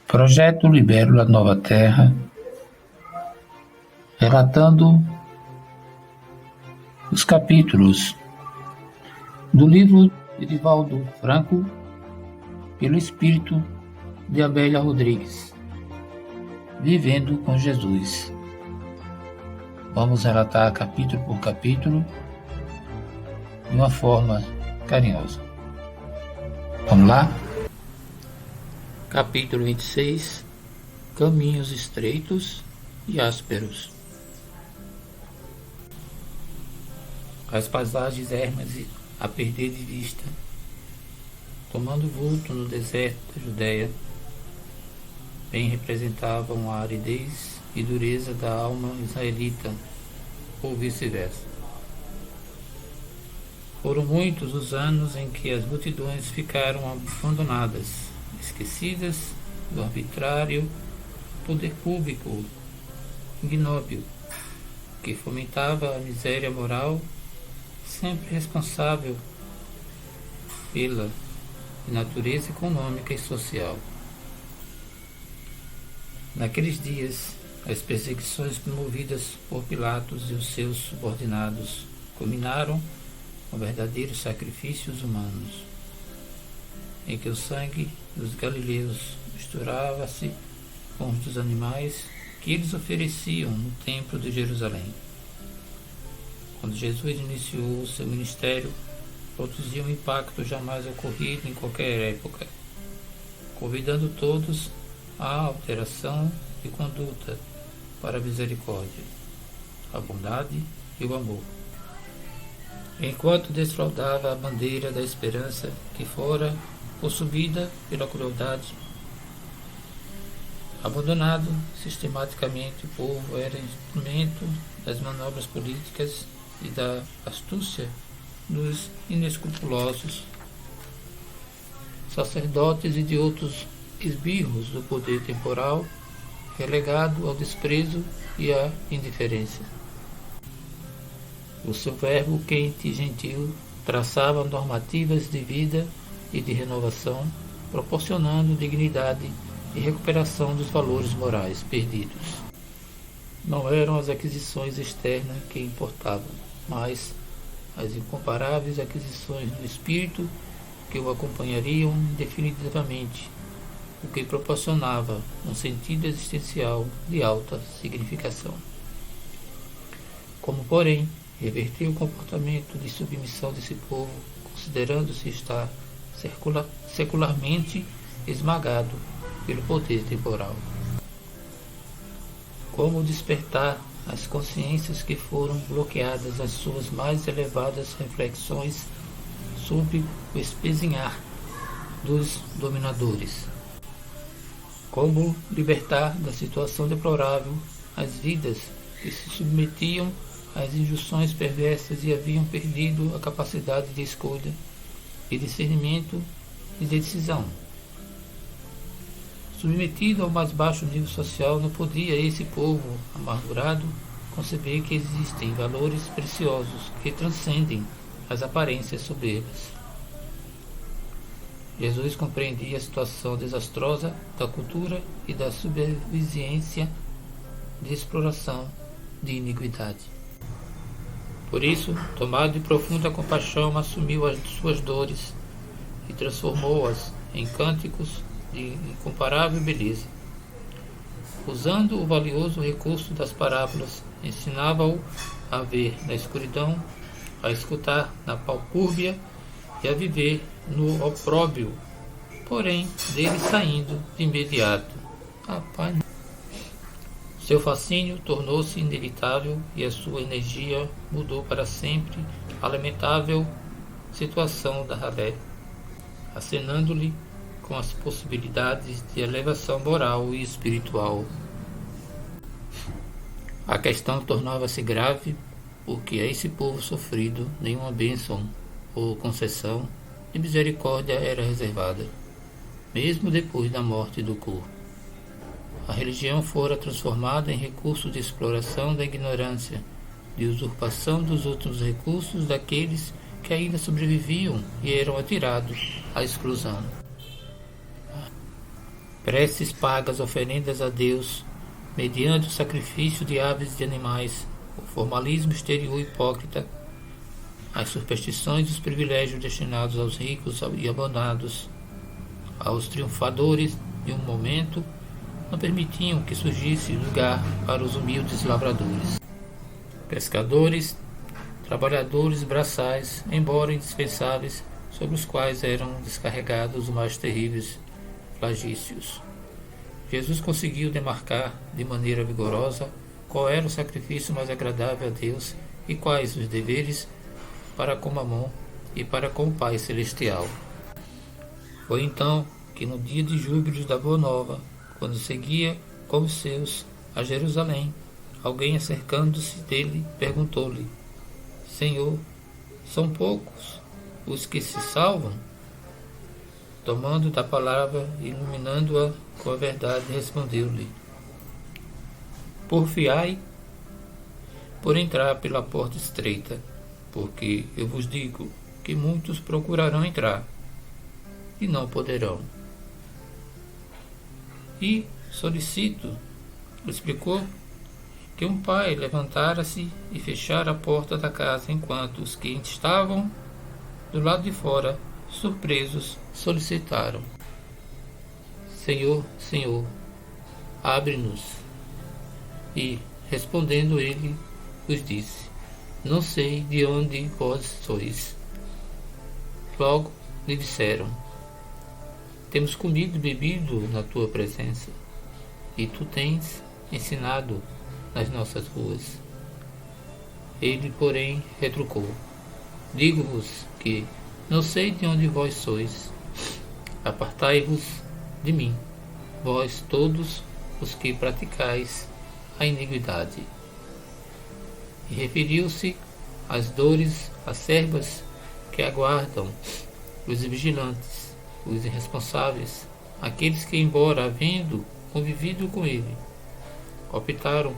Projeto Libélula Nova Terra, relatando os capítulos do livro de Divaldo Franco, pelo espírito de Abélia Rodrigues, Vivendo com Jesus. Vamos relatar capítulo por capítulo de uma forma carinhosa. Vamos lá? Capítulo 26. Caminhos estreitos e ásperos. As paisagens ermas a perder de vista, tomando vulto no deserto da Judéia, bem representavam a aridez e dureza da alma israelita, ou vice-versa. Foram muitos os anos em que as multidões ficaram abandonadas, esquecidas do arbitrário poder público ignóbil, que fomentava a miséria moral, sempre responsável pela natureza econômica e social. Naqueles dias, as perseguições promovidas por Pilatos e os seus subordinados culminaram com verdadeiros sacrifícios humanos, em que o sangue dos galileus misturava-se com os dos animais que eles ofereciam no templo de Jerusalém. Quando Jesus iniciou o seu ministério, produziu um impacto jamais ocorrido em qualquer época, convidando todos à alteração de conduta para a misericórdia, a bondade e o amor. Enquanto desfraldava a bandeira da esperança que fora possuída pela crueldade, abandonado sistematicamente, o povo era instrumento das manobras políticas e da astúcia dos inescrupulosos sacerdotes e de outros esbirros do poder temporal, relegado ao desprezo e à indiferença. O seu verbo quente e gentil traçava normativas de vida e de renovação, proporcionando dignidade e recuperação dos valores morais perdidos. Não eram as aquisições externas que importavam, mas as incomparáveis aquisições do espírito que o acompanhariam definitivamente, o que proporcionava um sentido existencial de alta significação. Como, porém, reverter o comportamento de submissão desse povo, considerando-se estar secularmente esmagado pelo poder temporal? Como despertar as consciências que foram bloqueadas às suas mais elevadas reflexões sob o espezinhar dos dominadores? Como libertar da situação deplorável as vidas que se submetiam às injunções perversas e haviam perdido a capacidade de escolha, de discernimento e de decisão? Submetido ao mais baixo nível social, não podia esse povo amargurado conceber que existem valores preciosos que transcendem as aparências soberbas. Jesus compreendia a situação desastrosa da cultura e da subserviência de exploração de iniquidade. Por isso, tomado de profunda compaixão, assumiu as suas dores e transformou-as em cânticos de incomparável beleza. Usando o valioso recurso das parábolas, ensinava-o a ver na escuridão, a escutar na palpúrbia e a viver no opróbrio, porém dele saindo de imediato. Seu fascínio tornou-se inevitável e a sua energia mudou para sempre a lamentável situação da ralé, acenando-lhe com as possibilidades de elevação moral e espiritual. A questão tornava-se grave, porque a esse povo sofrido nenhuma bênção ou concessão de misericórdia era reservada, mesmo depois da morte do corpo. A religião fora transformada em recurso de exploração da ignorância, de usurpação dos últimos recursos daqueles que ainda sobreviviam e eram atirados à exclusão. preces pagas, oferendas a Deus, mediante o sacrifício de aves e de animais, o formalismo exterior hipócrita, as superstições e os privilégios destinados aos ricos e abandonados, aos triunfadores de um momento, não permitiam que surgisse lugar para os humildes lavradores, pescadores, trabalhadores braçais, embora indispensáveis, sobre os quais eram descarregados os mais terríveis flagícios. Jesus conseguiu demarcar de maneira vigorosa qual era o sacrifício mais agradável a Deus e quais os deveres para com Mamon e para com o Pai Celestial. Foi então que no dia de júbilo da Boa Nova, quando seguia com os seus a Jerusalém, alguém acercando-se dele perguntou-lhe: Senhor, são poucos os que se salvam? Tomando da palavra, iluminando-a com a verdade, respondeu-lhe: Porfiai por entrar pela porta estreita, porque eu vos digo que muitos procurarão entrar e não poderão. E solicito, explicou, que um pai levantara-se e fechara a porta da casa, enquanto os que estavam do lado de fora, surpresos, solicitaram: Senhor, Senhor, abre-nos. E, respondendo ele, os disse: Não sei de onde vós sois. Logo lhe disseram: Temos comido e bebido na tua presença, e tu tens ensinado nas nossas ruas. Ele, porém, retrucou: Digo-vos que não sei de onde vós sois. Apartai-vos de mim, vós todos os que praticais a iniquidade. E referiu-se às dores acerbas que aguardam os vigilantes, os irresponsáveis, aqueles que, embora havendo convivido com ele, optaram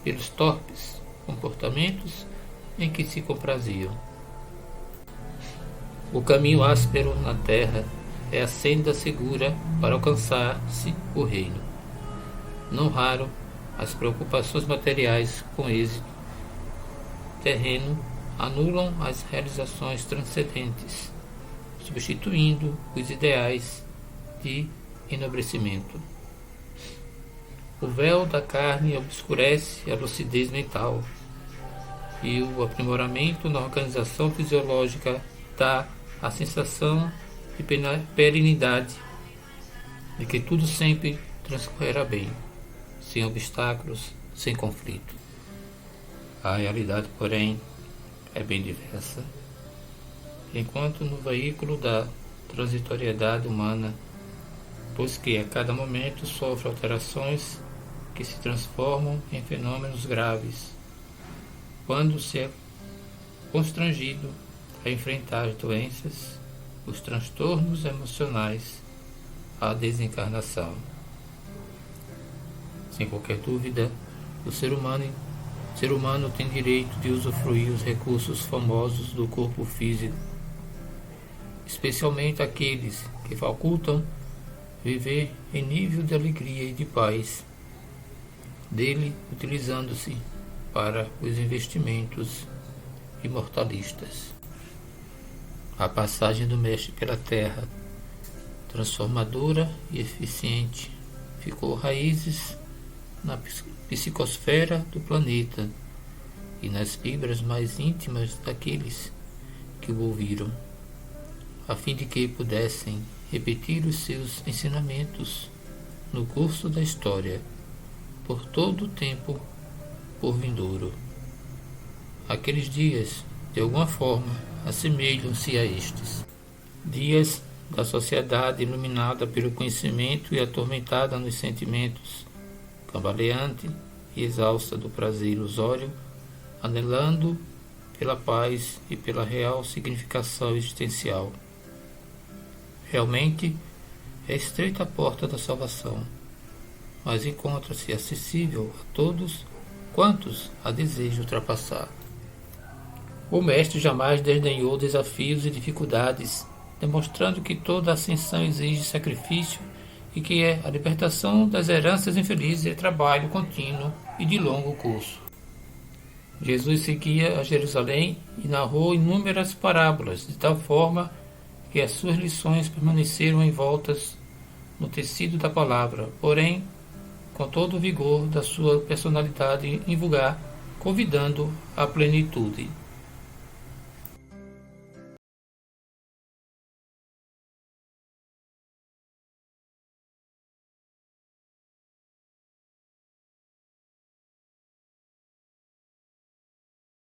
pelos torpes comportamentos em que se compraziam. O caminho áspero na terra é a senda segura para alcançar-se o reino. Não raro, as preocupações materiais com êxito terreno anulam as realizações transcendentes, substituindo os ideais de enobrecimento. O véu da carne obscurece a lucidez mental, e o aprimoramento na organização fisiológica dá a sensação de perenidade, de que tudo sempre transcorrerá bem, sem obstáculos, sem conflito. A realidade, porém, é bem diversa. Enquanto no veículo da transitoriedade humana, pois que a cada momento sofre alterações que se transformam em fenômenos graves, quando se é constrangido a enfrentar as doenças, os transtornos emocionais, a desencarnação. Sem qualquer dúvida, o ser humano tem direito de usufruir os recursos famosos do corpo físico, especialmente aqueles que facultam viver em nível de alegria e de paz, dele utilizando-se para os investimentos imortalistas. A passagem do Mestre pela Terra, transformadora e eficiente, ficou raízes na psicosfera do planeta e nas fibras mais íntimas daqueles que o ouviram, a fim de que pudessem repetir os seus ensinamentos no curso da história, por todo o tempo por vindouro. Aqueles dias, de alguma forma, assemelham-se a estes. Dias da sociedade iluminada pelo conhecimento e atormentada nos sentimentos, cambaleante e exausta do prazer ilusório, anelando pela paz e pela real significação existencial. Realmente, é estreita a porta da salvação, mas encontra-se acessível a todos quantos a desejam ultrapassar. O Mestre jamais desdenhou desafios e dificuldades, demonstrando que toda ascensão exige sacrifício e que é a libertação das heranças infelizes e trabalho contínuo e de longo curso. Jesus seguia a Jerusalém e narrou inúmeras parábolas, de tal forma que as suas lições permaneceram envoltas no tecido da palavra, porém, com todo o vigor da sua personalidade invulgar, convidando à plenitude.